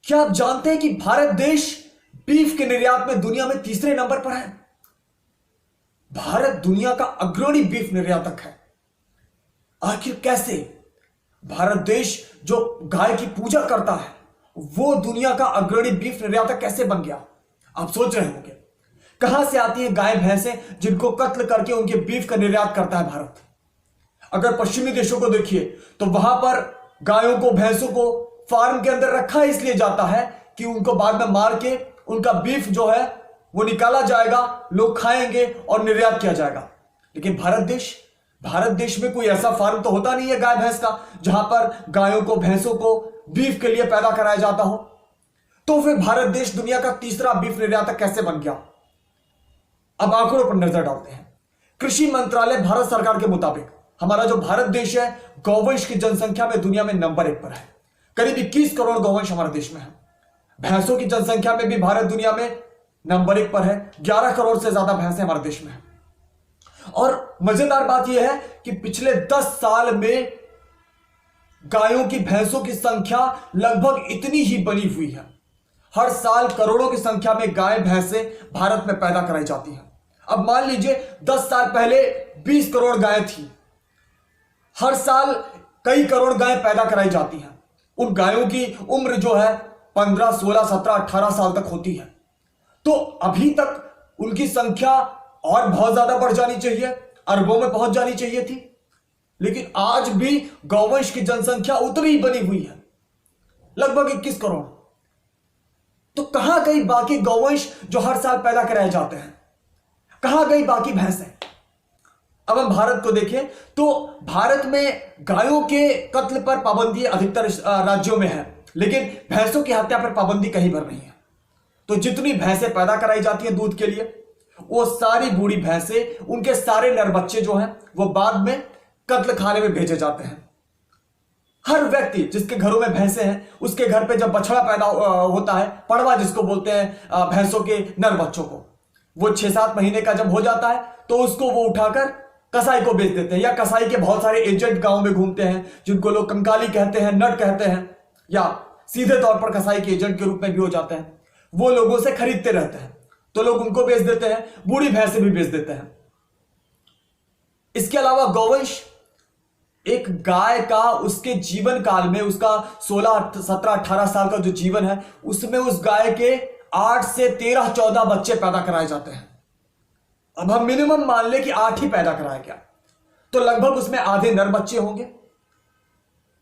क्या आप जानते हैं कि भारत देश बीफ के निर्यात में दुनिया में तीसरे नंबर पर है। भारत दुनिया का अग्रणी बीफ निर्यातक है। आखिर कैसे? भारत देश जो गाय की पूजा करता है वो दुनिया का अग्रणी बीफ निर्यातक कैसे बन गया? आप सोच रहे होंगे कहां से आती है गाय भैंसें जिनको कत्ल करके उनके बीफ का निर्यात करता है भारत। अगर पश्चिमी देशों को देखिए तो वहां पर गायों को भैंसों को फार्म के अंदर रखा इसलिए जाता है कि उनको बाद में मार के उनका बीफ जो है वो निकाला जाएगा, लोग खाएंगे और निर्यात किया जाएगा। लेकिन भारत देश में कोई ऐसा फार्म तो होता नहीं है गाय भैंस का जहां पर गायों को भैंसों को बीफ के लिए पैदा कराया जाता हो। तो फिर भारत देश दुनिया का तीसरा बीफ निर्यातक कैसे बन गया? अब आंकड़ों पर नजर डालते हैं। कृषि मंत्रालय भारत सरकार के मुताबिक हमारा जो भारत देश है गौवंश की जनसंख्या में दुनिया में नंबर 1 पर है। करीब 21 करोड़ गौवंश हमारे देश में है। भैंसों की जनसंख्या में भी भारत दुनिया में नंबर 1 पर है। 11 करोड़ से ज्यादा भैंसें हमारे देश में है। और मजेदार बात यह है कि पिछले 10 साल में गायों की भैंसों की संख्या लगभग इतनी ही बनी हुई है। हर साल करोड़ों की संख्या में गाय भैंसें भारत में पैदा कराई जाती हैं। अब मान लीजिए 10 साल पहले 20 करोड़ गायें थी। हर साल कई करोड़ गायें पैदा कराई जाती हैं। उन गायों की उम्र जो है 15, 16, 17, 18 साल तक होती है। तो अभी तक उनकी संख्या और बहुत ज्यादा बढ़ जानी चाहिए, अरबों में पहुंच जानी चाहिए थी। लेकिन आज भी गौवंश की जनसंख्या उतनी ही बनी हुई है, लगभग 21 करोड़। तो कहां गई बाकी गौवंश जो हर साल पैदा कराए जाते हैं? कहां गई बाकी भैंसें? अब हम भारत को देखें तो भारत में गायों के कत्ल पर पाबंदी अधिकतर राज्यों में है, लेकिन भैंसों की हत्या पर पाबंदी कहीं पर नहीं है। तो जितनी भैंसें पैदा कराई जाती हैं दूध के लिए, वो सारी बूढ़ी भैंसें, उनके सारे नर बच्चे जो हैं वो बाद में कत्ल खाने में भेजे जाते हैं। हर व्यक्ति जिसके घरों में भैंसें हैं उसके घर पे जब बछड़ा पैदा होता है, पड़वा जिसको बोलते हैं भैंसों के नर बच्चों को, वो 6-7 महीने का जब हो जाता है तो उसको वो उठाकर कसाई को बेच देते हैं। या कसाई के बहुत सारे एजेंट गांव में घूमते हैं जिनको लोग कंकाली कहते हैं, नट कहते हैं, या सीधे तौर पर कसाई के एजेंट के रूप में भी हो जाते हैं। वो लोगों से खरीदते रहते हैं तो लोग उनको बेच देते हैं, बूढ़ी भैंसें भी बेच देते हैं। इसके अलावा गौवंश एक गाय का उसके जीवन काल में, उसका 16, 17, 18 साल का जो जीवन है उसमें उस गाय के 8 से 13, 14 बच्चे पैदा कराए जाते हैं। अब हम मिनिमम मान ले कि 8 ही पैदा कराया गया तो लगभग उसमें आधे नर बच्चे होंगे।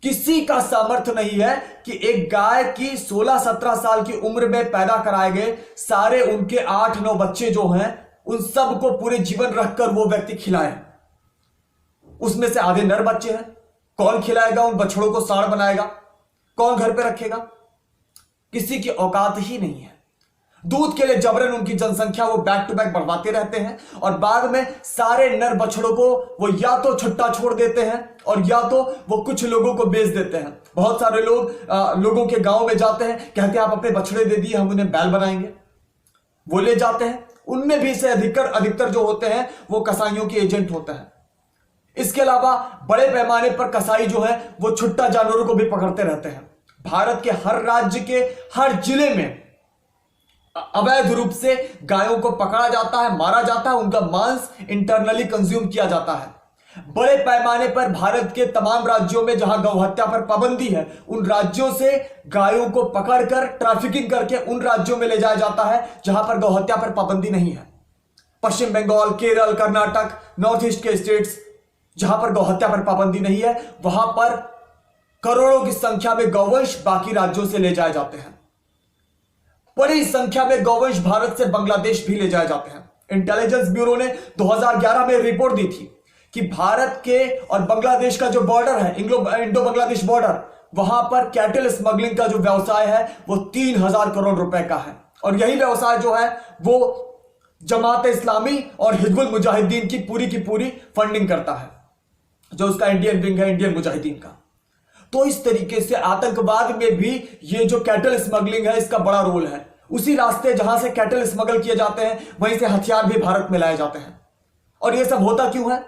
किसी का सामर्थ्य नहीं है कि एक गाय की 16-17 साल की उम्र में पैदा कराए गए सारे उनके 8-9 बच्चे जो हैं उन सब को पूरे जीवन रखकर वो व्यक्ति खिलाए। उसमें से आधे नर बच्चे हैं, कौन खिलाएगा? उन बछड़ों को सांड बनाएगा? कौन घर पे रखेगा? किसी की औकात ही नहीं है। दूध के लिए जबरन उनकी जनसंख्या वो बैक टू बैक बढ़वाते रहते हैं और बाद में सारे नर बछड़ों को वो या तो छुट्टा छोड़ देते हैं और या तो वो कुछ लोगों को बेच देते हैं। बहुत सारे लोगों के गांव में जाते हैं, कहते हैं आप अपने बछड़े दे दिए, हम उन्हें बैल बनाएंगे। वो ले जाते हैं। उनमें भी से अधिकतर जो होते हैं वो कसाईयों के एजेंट होते हैं। इसके अलावा बड़े पैमाने पर कसाई जो है वो छुट्टा जानवरों को भी पकड़ते रहते हैं। भारत के हर राज्य के हर जिले में अवैध रूप से गायों को पकड़ा जाता है, मारा जाता है, उनका मांस इंटरनली कंज्यूम किया जाता है। बड़े पैमाने पर भारत के तमाम राज्यों में जहां गौ हत्या पर पाबंदी है उन राज्यों से गायों को पकड़कर ट्रैफिकिंग करके उन राज्यों में ले जाया जाता है जहां पर गौ हत्या पर पाबंदी नहीं है। पश्चिम बंगाल, केरल, कर्नाटक, नॉर्थ ईस्ट के स्टेट्स जहां पर गौ हत्या पर पाबंदी नहीं है वहां पर करोड़ों की संख्या में गौवंश बाकी राज्यों से ले जाए जाते हैं। बड़ी संख्या में गौवंश भारत से बांग्लादेश भी ले जाए जाते हैं। इंटेलिजेंस ब्यूरो ने 2011 में रिपोर्ट दी थी कि भारत के और बांग्लादेश का जो बॉर्डर है, इंडो बांग्लादेश बॉर्डर, वहां पर कैटल स्मगलिंग का जो व्यवसाय है वो 3000 करोड़ रुपए का है। और यही व्यवसाय जो है वो जमात इस्लामी और हिजबुल मुजाहिदीन की पूरी फंडिंग करता है, जो उसका इंडियन विंग है, इंडियन मुजाहिदीन का। तो इस तरीके से आतंकवाद में भी ये जो कैटल स्मगलिंग है इसका बड़ा रोल है। उसी रास्ते जहां से कैटल स्मगल किए जाते हैं वहीं से हथियार भी भारत में लाए जाते हैं। और ये सब होता क्यों है?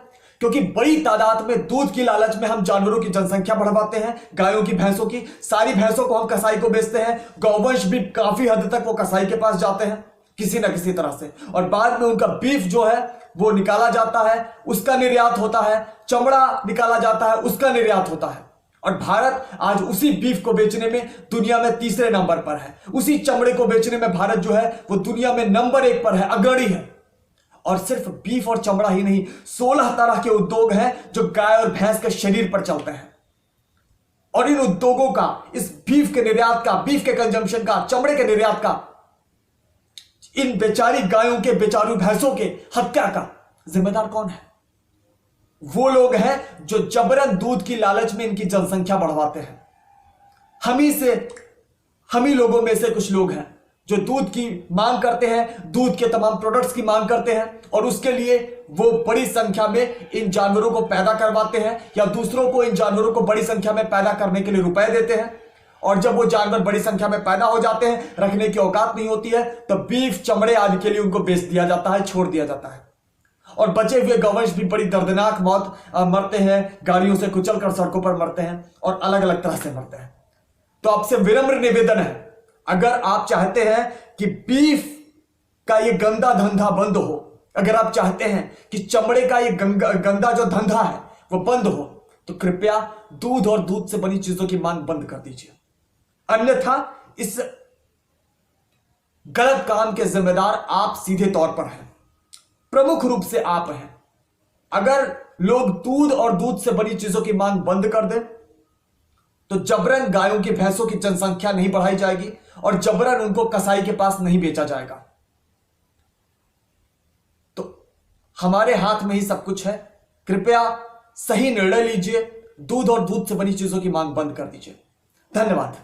क्योंकि बड़ी तादाद में दूध की लालच में हम जानवरों की जनसंख्या बढ़वाते हैं, गायों की, भैंसों की। सारी भैंसों को हम कसाई को बेचते हैं। गौवंश भी काफी हद तक वो कसाई के पास जाते हैं किसी ना किसी तरह से, और बाद में उनका बीफ जो है वो निकाला जाता है, उसका निर्यात होता है। चमड़ा निकाला जाता है, उसका निर्यात होता है। और भारत आज उसी बीफ को बेचने में दुनिया में तीसरे नंबर पर है। उसी चमड़े को बेचने में भारत जो है वो दुनिया में नंबर 1 पर है, अग्रणी है। और सिर्फ बीफ और चमड़ा ही नहीं, 16 तरह के उद्योग हैं जो गाय और भैंस के शरीर पर चलते हैं। और इन उद्योगों का, इस बीफ के निर्यात का, बीफ के कंजम्पशन का, चमड़े के निर्यात का, इन बेचारी गायों के, बेचारू भैंसों के हत्या का जिम्मेदार कौन है? वो लोग हैं जो जबरन दूध की लालच में इनकी जनसंख्या बढ़वाते हैं। हम ही लोगों में से कुछ लोग हैं जो दूध की मांग करते हैं, दूध के तमाम प्रोडक्ट्स की मांग करते हैं, और उसके लिए वो बड़ी संख्या में इन जानवरों को पैदा करवाते हैं या दूसरों को इन जानवरों को बड़ी संख्या में पैदा करने के लिए रुपए देते हैं। और जब वो जानवर बड़ी संख्या में पैदा हो जाते हैं, रखने की औकात नहीं होती है, तो बीफ, चमड़े आदि के लिए उनको बेच दिया जाता है, छोड़ दिया जाता है। और बचे हुए गौवंश भी बड़ी दर्दनाक मौत मरते हैं, गाड़ियों से कुचलकर सड़कों पर मरते हैं और अलग अलग तरह से मरते हैं। तो आपसे विनम्र निवेदन है, अगर आप चाहते हैं कि बीफ का ये गंदा धंधा बंद हो, अगर आप चाहते हैं कि चमड़े का ये गंदा जो धंधा है वो बंद हो, तो कृपया दूध और दूध से बनी चीजों की मांग बंद कर दीजिए। अन्यथा इस गलत काम के जिम्मेदार आप सीधे तौर पर हैं, प्रमुख रूप से आप हैं। अगर लोग दूध और दूध से बनी चीजों की मांग बंद कर दें तो जबरन गायों की, भैंसों की जनसंख्या नहीं बढ़ाई जाएगी और जबरन उनको कसाई के पास नहीं बेचा जाएगा। तो हमारे हाथ में ही सब कुछ है। कृपया सही निर्णय लीजिए, दूध और दूध से बनी चीजों की मांग बंद कर दीजिए। धन्यवाद।